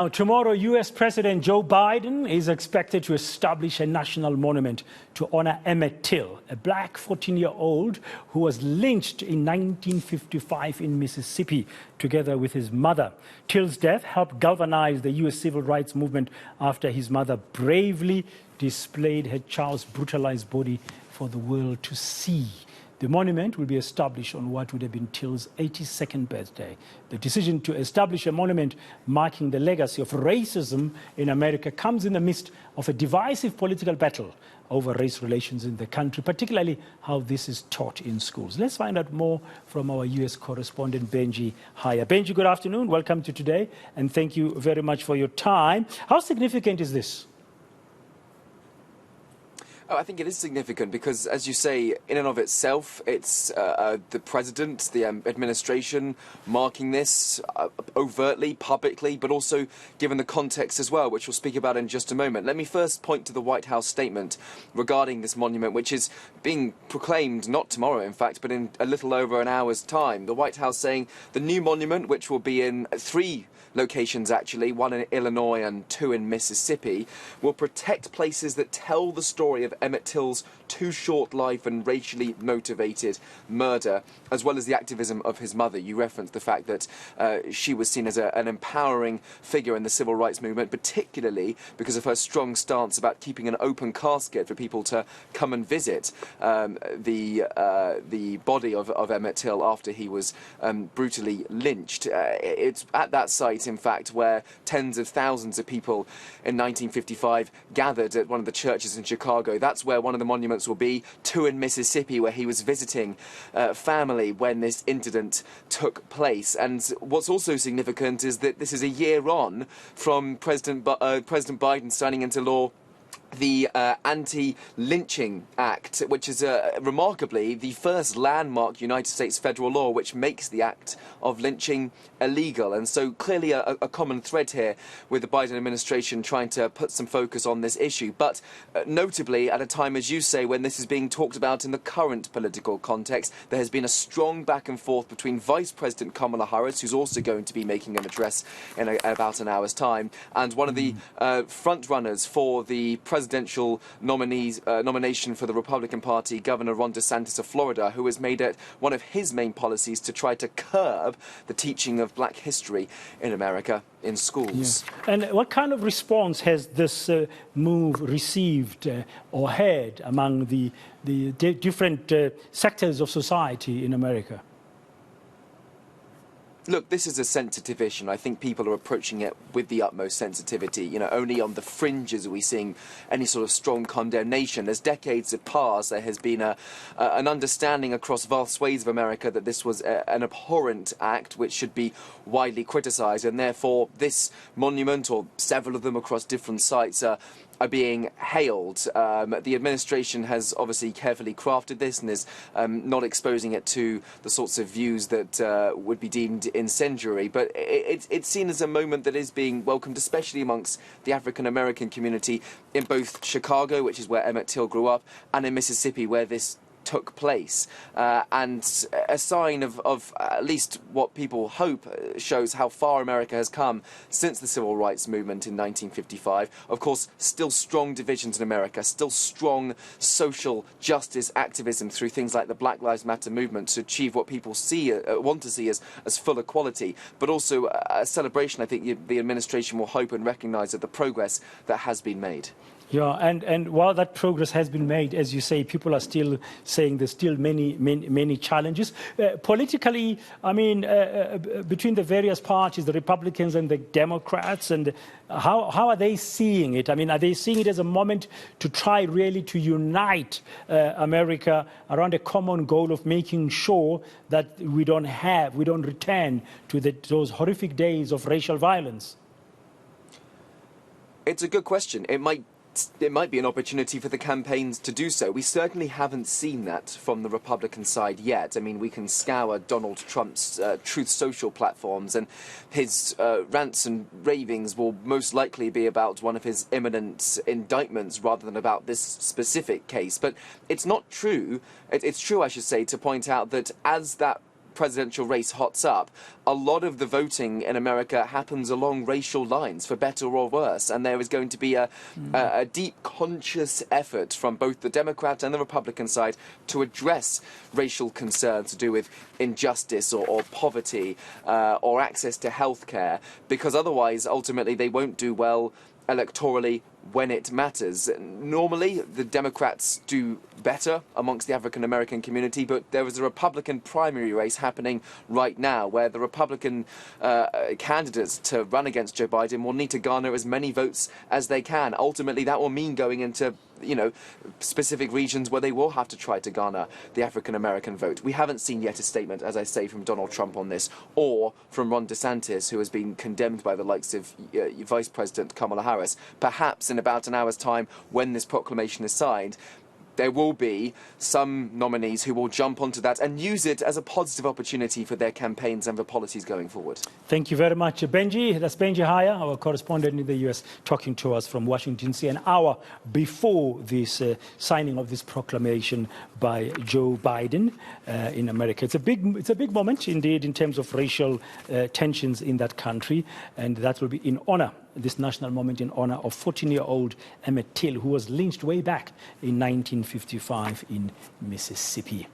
Now, tomorrow, U.S. President Joe Biden is expected to establish a national monument to honor Emmett Till, a black 14-year-old who was lynched in 1955 in Mississippi, together with his mother. Till's death helped galvanize the U.S. civil rights movement after his mother bravely displayed her child's brutalized body for the world to see. The monument will be established on what would have been Till's 82nd birthday. The decision to establish a monument marking the legacy of racism in America comes in the midst of a divisive political battle over race relations in the country, particularly how this is taught in schools. Let's find out more from our U.S. correspondent, Benji Hyer. Benji, good afternoon. Welcome to Today, and thank you very much for your time. How significant is this? Oh, I think it is significant because, as you say, in and of itself, it's the president, the administration marking this overtly, publicly, but also given the context as well, which we'll speak about in just a moment. Let me first point to the White House statement regarding this monument, which is being proclaimed not tomorrow, in fact, but in a little over an hour's time. The White House saying the new monument, which will be in 3 locations actually, 1 in Illinois and 2 in Mississippi, will protect places that tell the story of Emmett Till's too short life and racially motivated murder, as well as the activism of his mother. You referenced the fact that she was seen as an empowering figure in the civil rights movement, particularly because of her strong stance about keeping an open casket for people to come and visit the body of Emmett Till after he was brutally lynched. It's at that site, in fact, where tens of thousands of people in 1955 gathered at one of the churches in Chicago. That's where one of the monuments will be. 2 in Mississippi, where he was visiting family when this incident took place. And what's also significant is that this is a year on from President Biden signing into law the Anti-Lynching Act, which is remarkably the first landmark United States federal law which makes the act of lynching illegal. And so clearly a common thread here with the Biden administration trying to put some focus on this issue. But notably, at a time, as you say, when this is being talked about in the current political context, there has been a strong back and forth between Vice President Kamala Harris, who's also going to be making an address in about an hour's time, and one of the front runners for the presidential nomination for the Republican Party, Governor Ron DeSantis of Florida, who has made it one of his main policies to try to curb the teaching of black history in America in schools. Yeah. And what kind of response has this move received or had among the different sectors of society in America? Look, this is a sensitive issue, and I think people are approaching it with the utmost sensitivity. You know, only on the fringes are we seeing any sort of strong condemnation. As decades have passed, there has been an understanding across vast swathes of America that this was an abhorrent act which should be widely criticised, and therefore this monument, or several of them across different sites, are being hailed. The administration has obviously carefully crafted this and is not exposing it to the sorts of views that would be deemed incendiary, but it's seen as a moment that is being welcomed, especially amongst the African-American community in both Chicago, which is where Emmett Till grew up, and in Mississippi, where this took place, and a sign of at least what people hope shows how far America has come since the civil rights movement in 1955. Of course, still strong divisions in America, still strong social justice activism through things like the Black Lives Matter movement to achieve what people want to see as full equality, but also a celebration. I think the administration will hope and recognise of the progress that has been made. Yeah, and while that progress has been made, as you say, people are still saying there's still many challenges. Politically, I mean, between the various parties, the Republicans and the Democrats, and how are they seeing it? I mean, are they seeing it as a moment to try really to unite America around a common goal of making sure that we don't return to those horrific days of racial violence? It's a good question. It might be an opportunity for the campaigns to do so. We certainly haven't seen that from the Republican side yet. I mean, we can scour Donald Trump's Truth Social platforms, and his rants and ravings will most likely be about one of his imminent indictments rather than about this specific case. But it's not true. It's true, I should say, to point out that as that presidential race hots up, a lot of the voting in America happens along racial lines, for better or worse, and there is going to be a deep conscious effort from both the Democrat and the Republican side to address racial concerns to do with injustice or poverty or access to healthcare, because otherwise, ultimately, they won't do well electorally when it matters. Normally, the Democrats do better amongst the African American community, but there is a Republican primary race happening right now where the Republican candidates to run against Joe Biden will need to garner as many votes as they can. Ultimately, that will mean going into specific regions where they will have to try to garner the African American vote. We haven't seen yet a statement, as I say, from Donald Trump on this, or from Ron DeSantis, who has been condemned by the likes of Vice President Kamala Harris. Perhaps in about an hour's time, when this proclamation is signed, there will be some nominees who will jump onto that and use it as a positive opportunity for their campaigns and for policies going forward. Thank you very much, Benji. That's Benji Hyer, our correspondent in the US, talking to us from Washington, D.C. an hour before this signing of this proclamation by Joe Biden in America. It's a big moment indeed in terms of racial tensions in that country, and that will be in honor, this national moment in honor of 14-year-old Emmett Till, who was lynched way back in 1955 in Mississippi.